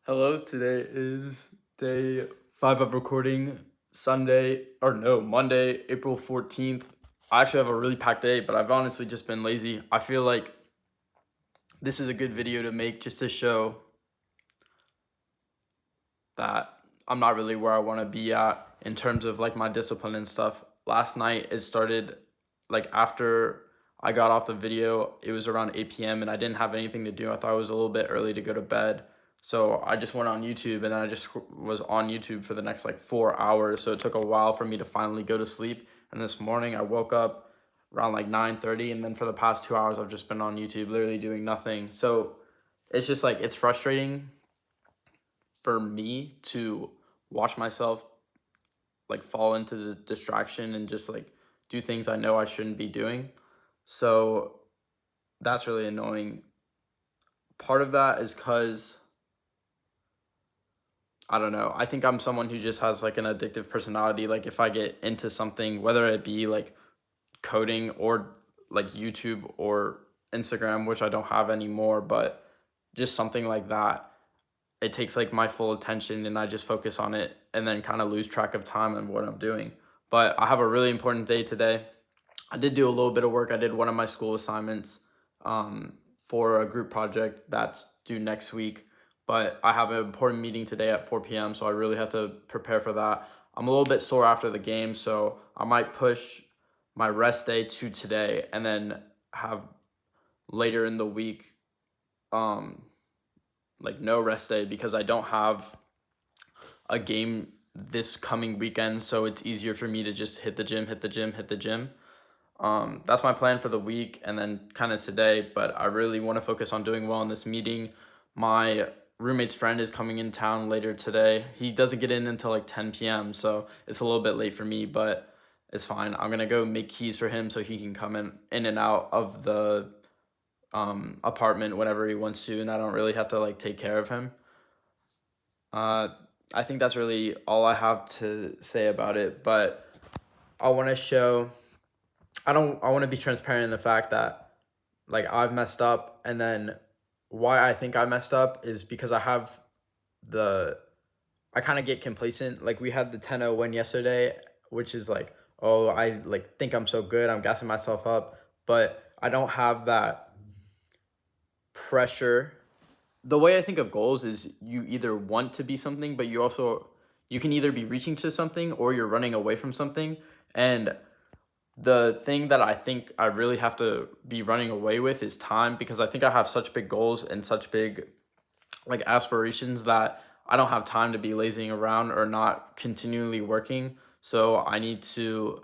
Hello, today is day 5 of recording, Monday, April 14th. I actually have a really packed day, but I've honestly just been lazy. I feel like this is a good video to make just to show that I'm not really where I want to be at in terms of like my discipline and stuff. Last night it started like after I got off the video, it was around 8 p.m. and I didn't have anything to do. I thought it was a little bit early to go to bed. So I just went on YouTube and then I just was on YouTube for the next like 4 hours. So it took a while for me to finally go to sleep. And this morning I woke up around like 9:30, and then for the past 2 hours I've just been on YouTube literally doing nothing. So it's just like it's frustrating for me to watch myself like fall into the distraction and just like do things I know I shouldn't be doing. So that's really annoying. Part of that is because I don't know. I think I'm someone who just has like an addictive personality. Like if I get into something, whether it be like coding or like YouTube or Instagram, which I don't have anymore, but just something like that, it takes like my full attention and I just focus on it and then kind of lose track of time and what I'm doing. But I have a really important day today. I did do a little bit of work. I did one of my school assignments for a group project that's due next week. But I have an important meeting today at 4 p.m., so I really have to prepare for that. I'm a little bit sore after the game, so I might push my rest day to today and then have later in the week um, like no rest day because I don't have a game this coming weekend, so it's easier for me to just hit the gym, hit the gym, hit the gym. That's my plan for the week and then kind of today, but I really want to focus on doing well in this meeting. My roommate's friend is coming in town later today. He doesn't get in until like 10 p.m., so it's a little bit late for me, but it's fine. I'm gonna go make keys for him so he can come in and out of the apartment whenever he wants to, and I don't really have to like take care of him. Uh, I think that's really all I have to say about it, but I want to show I want to be transparent in the fact that like I've messed up, and then why I think I messed up is because the I kind of get complacent. Like we had the 10-0 win yesterday, which is like, oh, I like think I'm so good, I'm gassing myself up, but I don't have that pressure. The way I think of goals is you either want to be something, but you can either be reaching to something or you're running away from something. And the thing that I think I really have to be running away with is time, because I think I have such big goals and such big like aspirations that I don't have time to be lazying around or not continually working. So I need to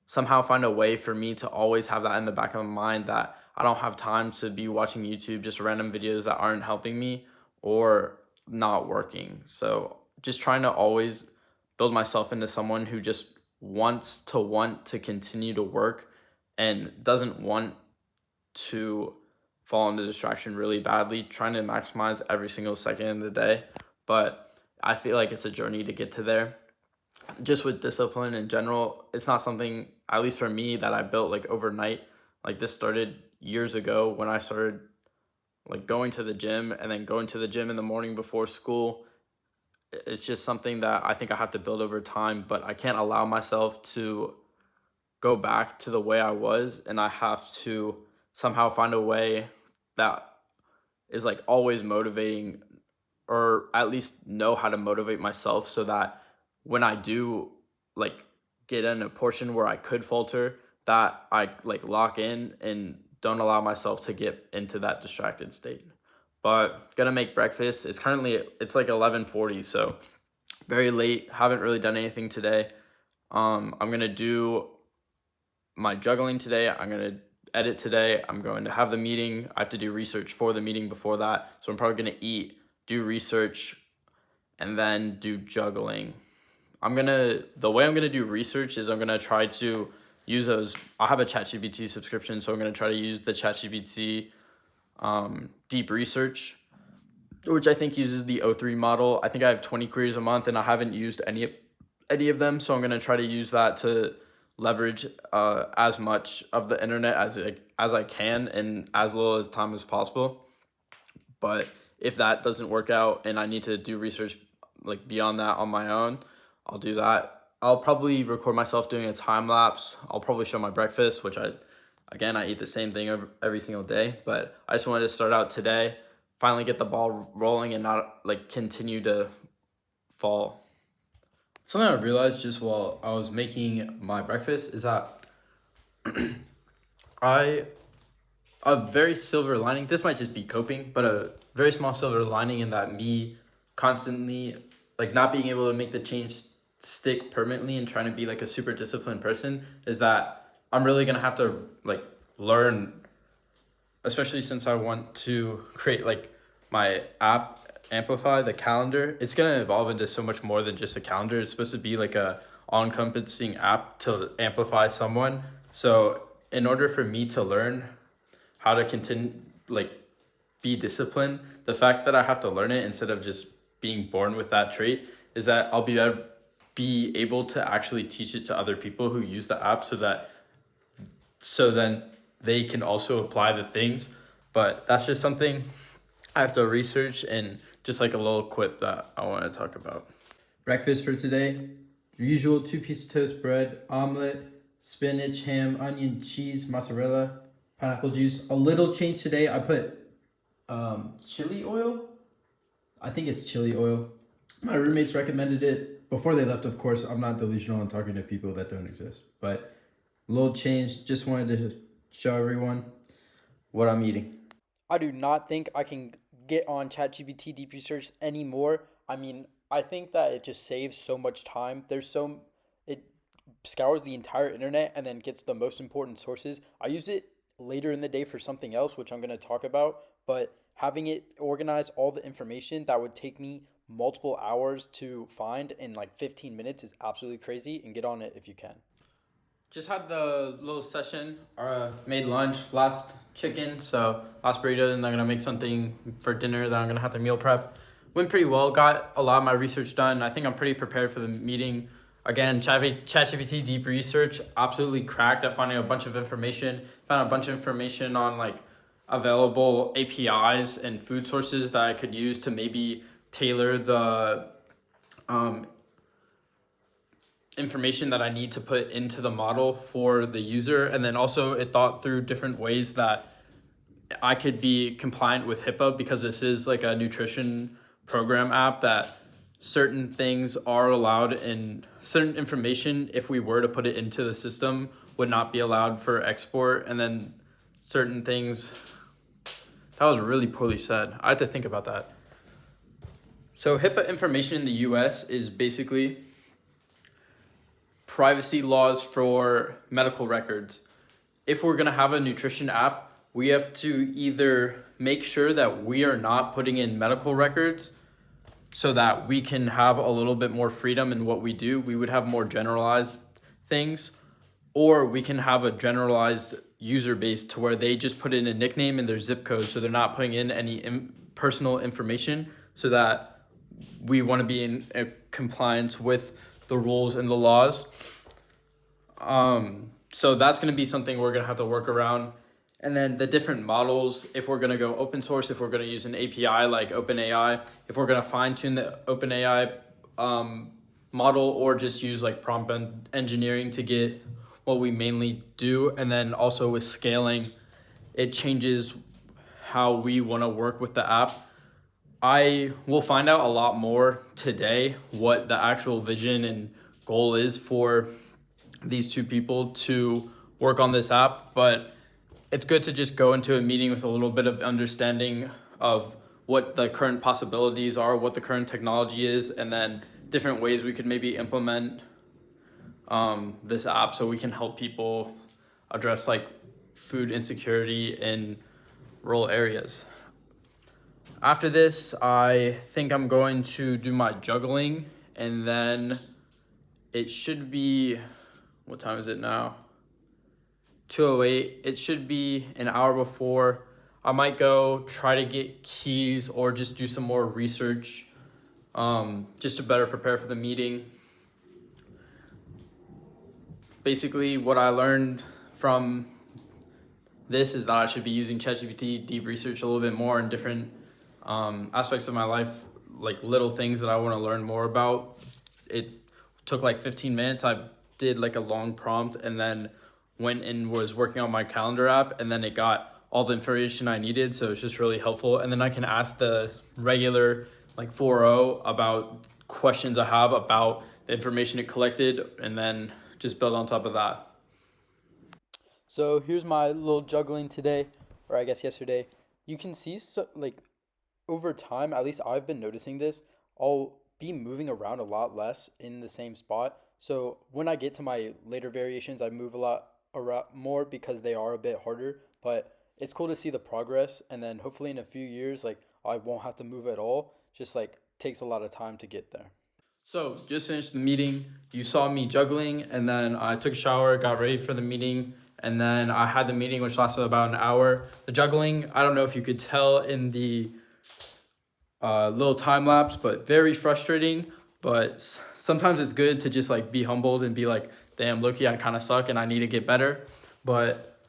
somehow find a way for me to always have that in the back of my mind that I don't have time to be watching YouTube, just random videos that aren't helping me or not working. So just trying to always build myself into someone who just want to continue to work and doesn't want to fall into distraction really badly, trying to maximize every single second of the day. But I feel like it's a journey to get to there. Just with discipline in general, it's not something, at least for me, that I built like overnight. Like this started years ago when I started like going to the gym and then going to the gym in the morning before school. It's just something that I think I have to build over time, but I can't allow myself to go back to the way I was, and I have to somehow find a way that is like always motivating, or at least know how to motivate myself so that when I do like get in a portion where I could falter, that I like lock in and don't allow myself to get into that distracted state. But gonna make breakfast. It's like 11:40, so very late. Haven't really done anything today. I'm gonna do my juggling today. I'm gonna edit today. I'm going to have the meeting. I have to do research for the meeting before that, so I'm probably gonna eat, do research, and then do juggling. The way I'm gonna do research is I'm gonna try to use those. I have a ChatGPT subscription, so I'm gonna try to use the ChatGPT deep research, which I think uses the O3 model. I think I have 20 queries a month, and I haven't used any of them, so I'm gonna try to use that to leverage as much of the internet as I can in as little as time as possible. But if that doesn't work out and I need to do research like beyond that on my own, I'll do that. I'll probably record myself doing a time lapse. I'll probably show my breakfast, which I eat the same thing every single day, but I just wanted to start out today, finally get the ball rolling and not like continue to fall. Something I realized just while I was making my breakfast is that a very silver lining, this might just be coping, but a very small silver lining in that me constantly like not being able to make the change stick permanently and trying to be like a super disciplined person is that I'm really gonna have to like learn, especially since I want to create like my app Amplify, the calendar. It's gonna evolve into so much more than just a calendar. It's supposed to be like a all-encompassing app to amplify someone. So in order for me to learn how to continue like be disciplined, the fact that I have to learn it instead of just being born with that trait is that I'll be able to actually teach it to other people who use the app so then they can also apply the things. But that's just something I have to research and just like a little quip that I want to talk about. Breakfast for today, usual 2-piece toast bread, omelet, spinach, ham, onion, cheese, mozzarella, pineapple juice. A little change today, I put chili oil. I think it's chili oil. My roommates recommended it before they left, of course. I'm not delusional and talking to people that don't exist, but a little change. Just wanted to show everyone what I'm eating. I do not think I can get on ChatGPT deep research anymore. I mean, I think that it just saves so much time. It scours the entire internet and then gets the most important sources. I use it later in the day for something else, which I'm going to talk about, but having it organize all the information that would take me multiple hours to find in like 15 minutes is absolutely crazy, and get on it if you can. Just had the little session, made lunch, last chicken, so last burrito, and I'm gonna make something for dinner that I'm gonna have to meal prep. Went pretty well, got a lot of my research done. I think I'm pretty prepared for the meeting. Again, ChatGPT deep research absolutely cracked at finding a bunch of information. Found a bunch of information on like available APIs and food sources that I could use to maybe tailor the information that I need to put into the model for the user. And then also it thought through different ways that I could be compliant with HIPAA, because this is like a nutrition program app that certain things are allowed and certain information, if we were to put it into the system, would not be allowed for export. And then certain things, that was really poorly said. I had to think about that. So HIPAA information in the US is basically privacy laws for medical records. If we're gonna have a nutrition app, we have to either make sure that we are not putting in medical records so that we can have a little bit more freedom in what we do. We would have more generalized things, or we can have a generalized user base to where they just put in a nickname and their zip code, so they're not putting in any personal information, so that we want to be in compliance with the rules and the laws. So that's going to be something we're going to have to work around. And then the different models, if we're going to go open source, if we're going to use an API like OpenAI, if we're going to fine tune the OpenAI model, or just use like prompt engineering to get what we mainly do. And then also with scaling, it changes how we want to work with the app. I will find out a lot more today what the actual vision and goal is for these two people to work on this app, but it's good to just go into a meeting with a little bit of understanding of what the current possibilities are, what the current technology is, and then different ways we could maybe implement this app so we can help people address like food insecurity in rural areas. After this, I think I'm going to do my juggling, and then it should be, what time is it now? 2:08. It should be an hour before. I might go try to get keys or just do some more research just to better prepare for the meeting. Basically, what I learned from this is that I should be using ChatGPT deep research a little bit more in different aspects of my life, like little things that I want to learn more about. It took like 15 minutes. I did like a long prompt and then went and was working on my calendar app, and then it got all the information I needed. So it's just really helpful. And then I can ask the regular like 4.0 about questions I have about the information it collected, and then just build on top of that. So here's my little juggling today, or I guess yesterday. You can see like over time, at least I've been noticing this, I'll be moving around a lot less in the same spot. So when I get to my later variations, I move a lot around more because they are a bit harder. But it's cool to see the progress, and then hopefully in a few years, like I won't have to move at all. Just like takes a lot of time to get there. So just finished the meeting. You saw me juggling, and then I took a shower, got ready for the meeting, and then I had the meeting, which lasted about an hour. The juggling, I don't know if you could tell in the little time lapse, but very frustrating. But sometimes it's good to just like be humbled and be like, damn, Loki, I kind of suck and I need to get better. But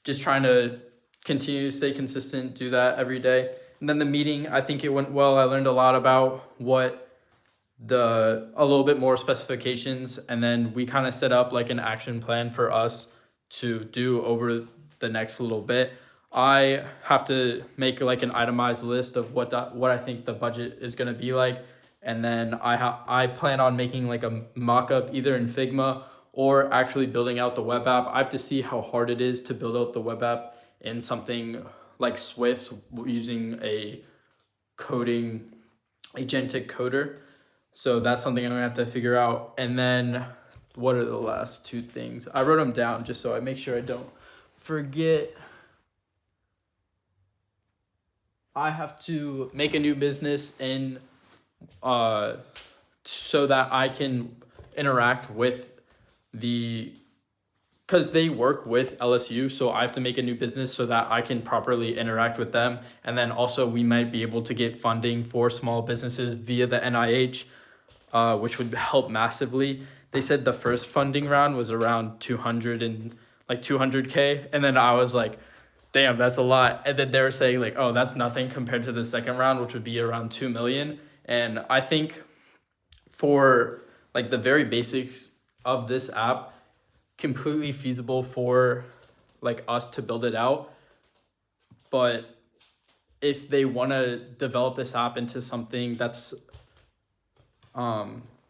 just trying to continue to stay consistent, do that every day. And then the meeting, I think it went well. I learned a lot about a little bit more specifications, and then we kind of set up like an action plan for us to do over the next little bit. I have to make like an itemized list of what I think the budget is going to be like, and then I plan on making like a mock-up either in Figma or actually building out the web app. I have to see how hard it is to build out the web app in something like Swift using a coding agentic coder. So that's something I'm gonna have to figure out. And then what are the last two things? I wrote them down just so I make sure I don't forget. I have to make a new business in so that I can interact with because they work with LSU, so I have to make a new business so that I can properly interact with them. And then also we might be able to get funding for small businesses via the NIH, which would help massively. They said the first funding round was around 200K, and then I was like, damn, that's a lot. And then they were saying like, oh, that's nothing compared to the second round, which would be around 2 million. And I think for like the very basics of this app, completely feasible for like us to build it out. But if they want to develop this app into something that's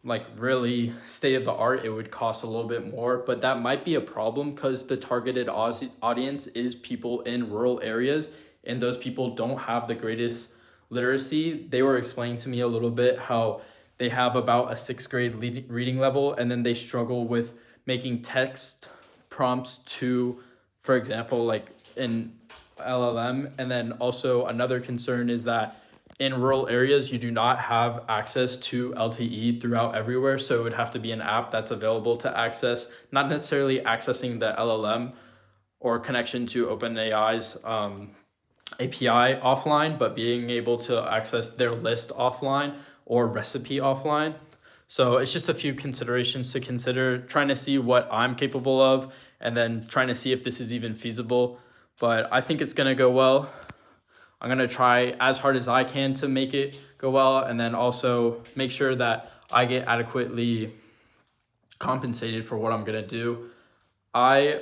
like really state of the art, it would cost a little bit more. But that might be a problem because the targeted audience is people in rural areas, and those people don't have the greatest literacy. They were explaining to me a little bit how they have about a 6th grade reading level, and then they struggle with making text prompts to, for example, like in LLM. And then also another concern is that in rural areas, you do not have access to LTE throughout everywhere. So it would have to be an app that's available to access, not necessarily accessing the LLM or connection to OpenAI's API offline, but being able to access their list offline or recipe offline. So it's just a few considerations to consider, trying to see what I'm capable of, and then trying to see if this is even feasible. But I think it's going to go well. I'm going to try as hard as I can to make it go well, and then also make sure that I get adequately compensated for what I'm going to do. I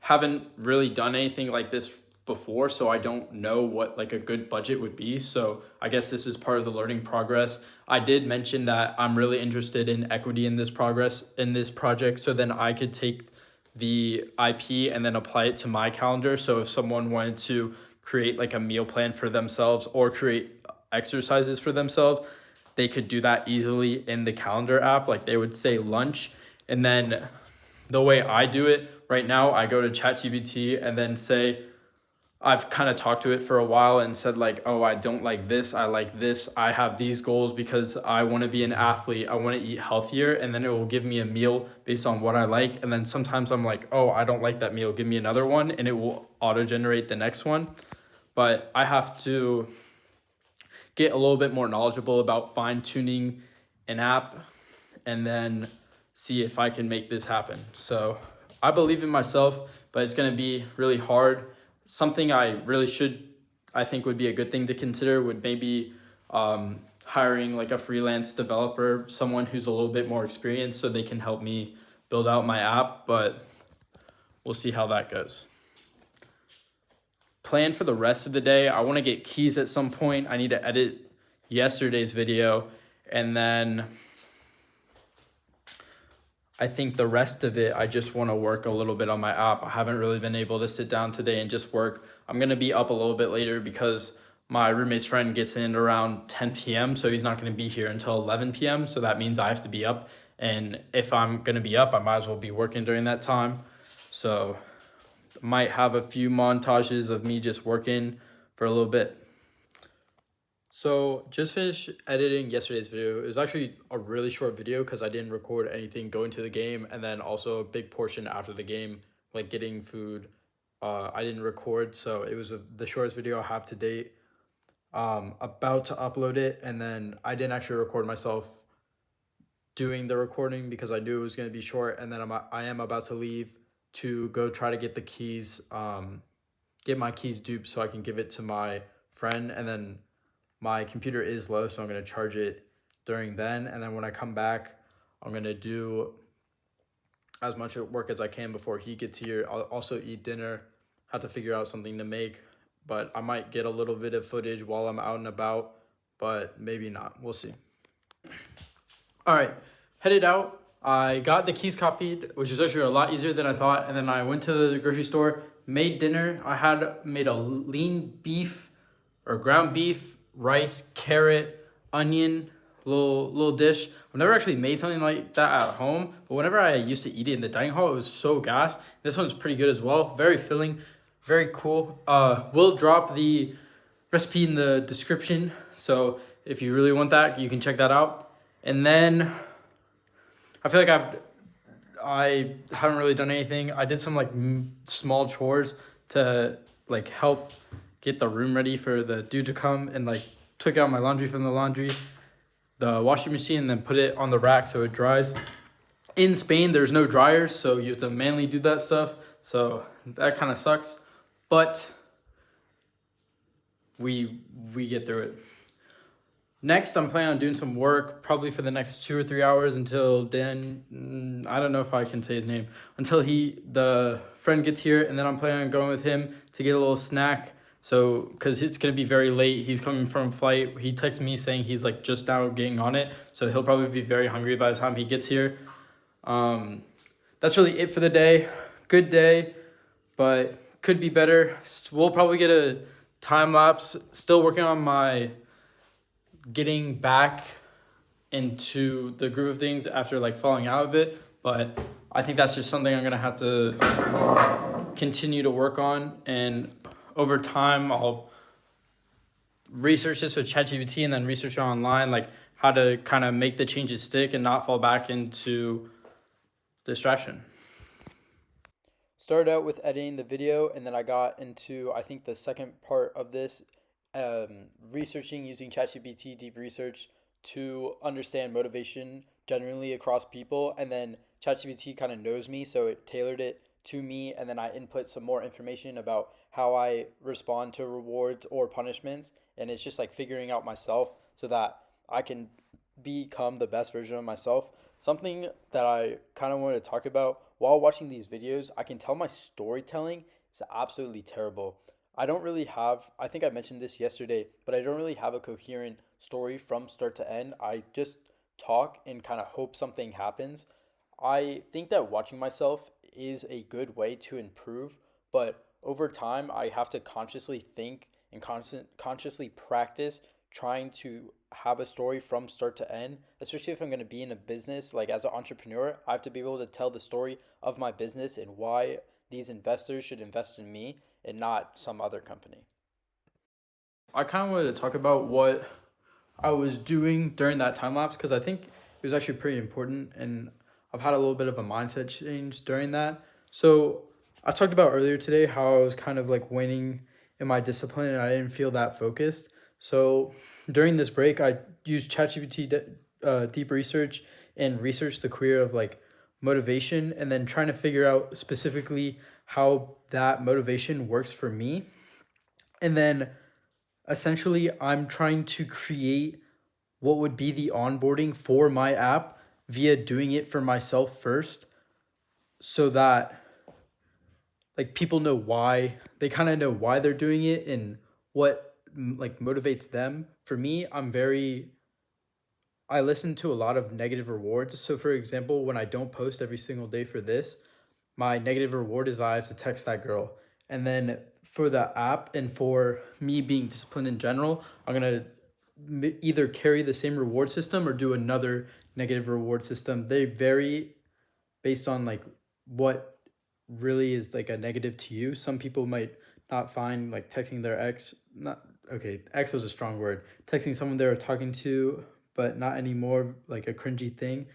haven't really done anything like this before, so I don't know what like a good budget would be. So I guess this is part of the learning progress. I did mention that I'm really interested in equity in this project, so then I could take the IP and then apply it to my calendar. So if someone wanted to create like a meal plan for themselves or create exercises for themselves, they could do that easily in the calendar app. Like they would say lunch, and then the way I do it right now, I go to ChatGPT and then say, I've kind of talked to it for a while and said like, oh, I don't like this. I like this. I have these goals because I want to be an athlete. I want to eat healthier. And then it will give me a meal based on what I like. And then sometimes I'm like, oh, I don't like that meal. Give me another one. And it will auto-generate the next one. But I have to get a little bit more knowledgeable about fine-tuning an app and then see if I can make this happen. So I believe in myself, but it's going to be really hard. Something I really should I think would be a good thing to consider would maybe hiring like a freelance developer, someone who's a little bit more experienced, so they can help me build out my app, but we'll see how that goes. Plan for the rest of the day. I want to get keys at some point. I need to edit yesterday's video, and then I think the rest of it, I just want to work a little bit on my app. I haven't really been able to sit down today and just work. I'm going to be up a little bit later because my roommate's friend gets in around 10 p.m. So he's not going to be here until 11 p.m. So that means I have to be up. And if I'm going to be up, I might as well be working during that time. So might have a few montages of me just working for a little bit. So just finished editing yesterday's video. It was actually a really short video because I didn't record anything going to the game, and then also a big portion after the game, like getting food. I didn't record, so it was the shortest video I have to date. About to upload it, and then I didn't actually record myself doing the recording because I knew it was going to be short, and then I am about to leave to go try to get the keys, get my keys duped so I can give it to my friend, and then my computer is low, so I'm going to charge it during then. And then when I come back, I'm going to do as much work as I can before he gets here. I'll also eat dinner, have to figure out something to make, but I might get a little bit of footage while I'm out and about, but maybe not. We'll see. All right, headed out. I got the keys copied, which is actually a lot easier than I thought. And then I went to the grocery store, made dinner. I had made a lean beef or ground beef, rice, carrot, onion, little dish. I've never actually made something like that at home, but whenever I used to eat it in the dining hall, it was so gas. This one's pretty good as well. Very filling, very cool. We'll drop the recipe in the description, so if you really want that, you can check that out. And then I feel like I haven't really done anything. I did some like small chores to like help get the room ready for the dude to come, and like took out my laundry from the washing machine, and then put it on the rack so it dries. In Spain, there's no dryers, so you have to manually do that stuff. So that kind of sucks, but we get through it. Next, I'm planning on doing some work, probably for the next 2 or 3 hours until Dan, I don't know if I can say his name, until the friend gets here, and then I'm planning on going with him to get a little snack. So, because it's going to be very late, he's coming from flight. He texted me saying he's like just now getting on it, so he'll probably be very hungry by the time he gets here. That's really it for the day. Good day, but could be better. We'll probably get a time lapse. Still working on my getting back into the groove of things after like falling out of it, but I think that's just something I'm going to have to continue to work on, and over time, I'll research this with ChatGPT and then research it online, like how to kind of make the changes stick and not fall back into distraction. Started out with editing the video, and then I got into, I think, the second part of this, researching using ChatGPT, deep research, to understand motivation generally across people. And then ChatGPT kind of knows me, so it tailored it to me, and then I input some more information about how I respond to rewards or punishments, and it's just like figuring out myself so that I can become the best version of myself. Something that I kind of wanted to talk about while watching these videos, I can tell my storytelling is absolutely terrible. I don't really have, I think I mentioned this yesterday, but I don't really have a coherent story from start to end. I just talk and kind of hope something happens. I think that watching myself is a good way to improve, but over time, I have to consciously think and consciously practice trying to have a story from start to end, especially if I'm going to be in a business. Like as an entrepreneur, I have to be able to tell the story of my business and why these investors should invest in me and not some other company. I kind of wanted to talk about what I was doing during that time lapse because I think it was actually pretty important, and I've had a little bit of a mindset change during that. So I talked about earlier today how I was kind of like waning in my discipline and I didn't feel that focused. So during this break, I used ChatGPT deep research and researched the career of like motivation, and then trying to figure out specifically how that motivation works for me. And then essentially I'm trying to create what would be the onboarding for my app via doing it for myself first, so that like people know why, they kind of know why they're doing it and what like motivates them. For me, I listen to a lot of negative rewards. So for example, when I don't post every single day for this, my negative reward is I have to text that girl. And then for the app and for me being disciplined in general, I'm going to either carry the same reward system or do another negative reward system. They vary based on like what really is like a negative to you. Some people might not find like texting their ex, not okay, ex was a strong word. Texting someone they were talking to but not anymore, like a cringy thing,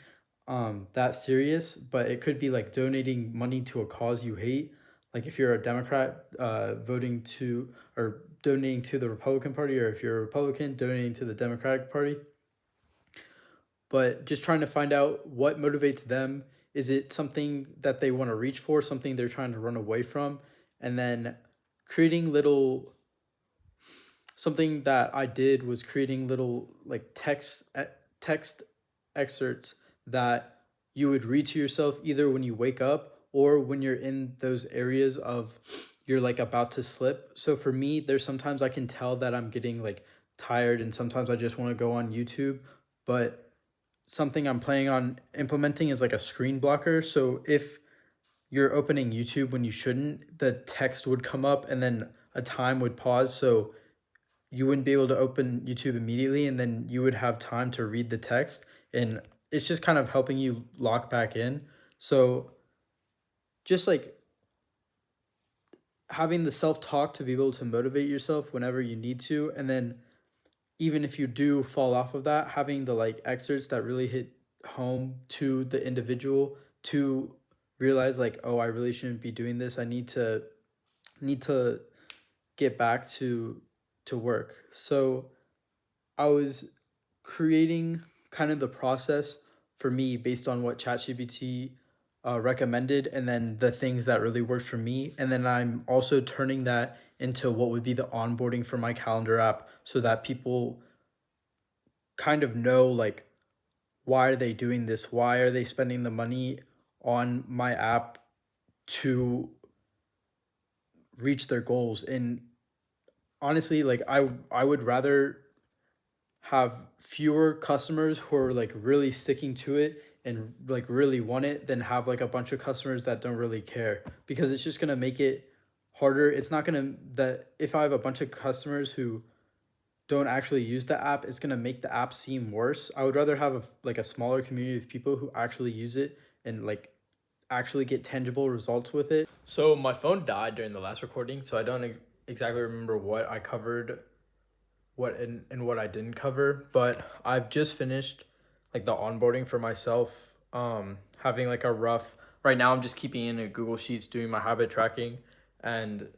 that serious. But it could be like donating money to a cause you hate. Like if you're a Democrat, voting to or donating to the Republican Party, or if you're a Republican, donating to the Democratic Party. But just trying to find out what motivates them. Is it something that they want to reach for, something they're trying to run away from? And then creating little, something that I did was creating little like text excerpts that you would read to yourself either when you wake up or when you're in those areas of you're like about to slip. So for me, there's sometimes I can tell that I'm getting like tired and sometimes I just want to go on YouTube, but something I'm planning on implementing is like a screen blocker. So if you're opening YouTube when you shouldn't, the text would come up and then a time would pause. So you wouldn't be able to open YouTube immediately and then you would have time to read the text. And it's just kind of helping you lock back in. So just like having the self-talk to be able to motivate yourself whenever you need to. And then even if you do fall off of that, having the like excerpts that really hit home to the individual to realize like, oh, I really shouldn't be doing this. I need to get back to work. So I was creating kind of the process for me based on what ChatGPT recommended, and then the things that really worked for me. And then I'm also turning that into what would be the onboarding for my calendar app so that people kind of know like, why are they doing this? Why are they spending the money on my app to reach their goals? And honestly, like I would rather have fewer customers who are like really sticking to it and like really want it than have like a bunch of customers that don't really care, because it's just going to make it harder. It's not going to, that if I have a bunch of customers who don't actually use the app, it's going to make the app seem worse. I would rather have like a smaller community of people who actually use it and like actually get tangible results with it. So my phone died during the last recording, so I don't exactly remember what I covered, what and what I didn't cover, but I've just finished like the onboarding for myself. Having like a rough, right now I'm just keeping in a Google Sheets, doing my habit tracking and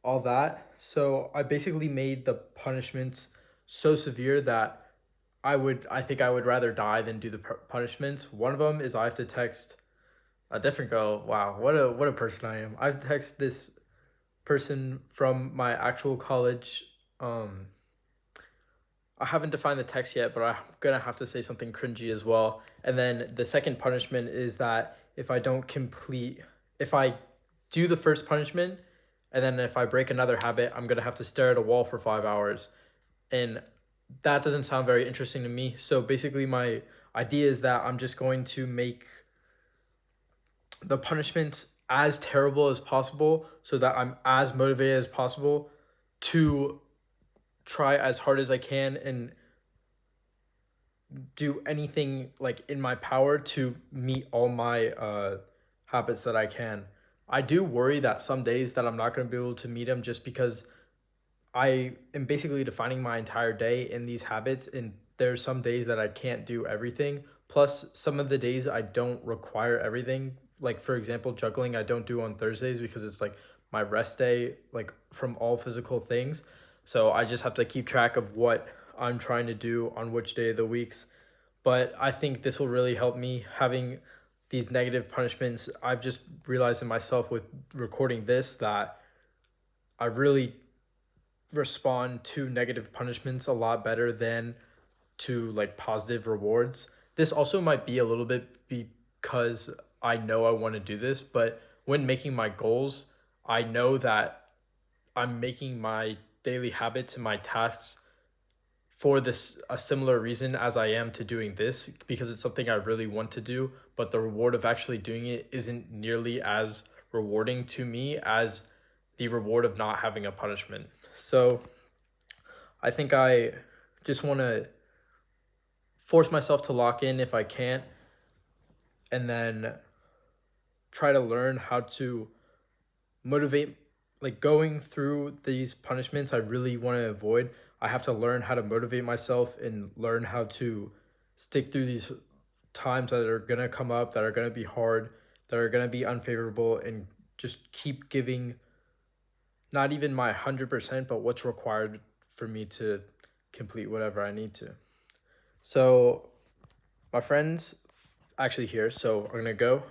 all that. So I basically made the punishments so severe that I think I would rather die than do the punishments. One of them is I have to text a different girl. Wow, what a person I am. I have to text this person from my actual college. I haven't defined the text yet, but I'm gonna have to say something cringy as well. And then the second punishment is that if I do the first punishment, and then if I break another habit, I'm gonna have to stare at a wall for 5 hours. And that doesn't sound very interesting to me. So basically, my idea is that I'm just going to make the punishments as terrible as possible so that I'm as motivated as possible to try as hard as I can and do anything like in my power to meet all my habits that I can. I do worry that some days that I'm not going to be able to meet them, just because I am basically defining my entire day in these habits, and there's some days that I can't do everything. Plus, some of the days I don't require everything. Like for example, juggling I don't do on Thursdays because it's like my rest day, like from all physical things. So I just have to keep track of what I'm trying to do on which day of the weeks. But I think this will really help me having these negative punishments. I've just realized in myself with recording this that I really respond to negative punishments a lot better than to like positive rewards. This also might be a little bit because I know I want to do this, but when making my goals, I know that I'm making my daily habits and my tasks for this a similar reason as I am to doing this, because it's something I really want to do, but the reward of actually doing it isn't nearly as rewarding to me as the reward of not having a punishment. So I think I just want to force myself to lock in if I can't, and then try to learn how to motivate, like going through these punishments I really want to avoid. I have to learn how to motivate myself and learn how to stick through these times that are going to come up, that are going to be hard, that are going to be unfavorable, and just keep giving not even my 100%, but what's required for me to complete whatever I need to. So my friend's actually here, so I'm going to go.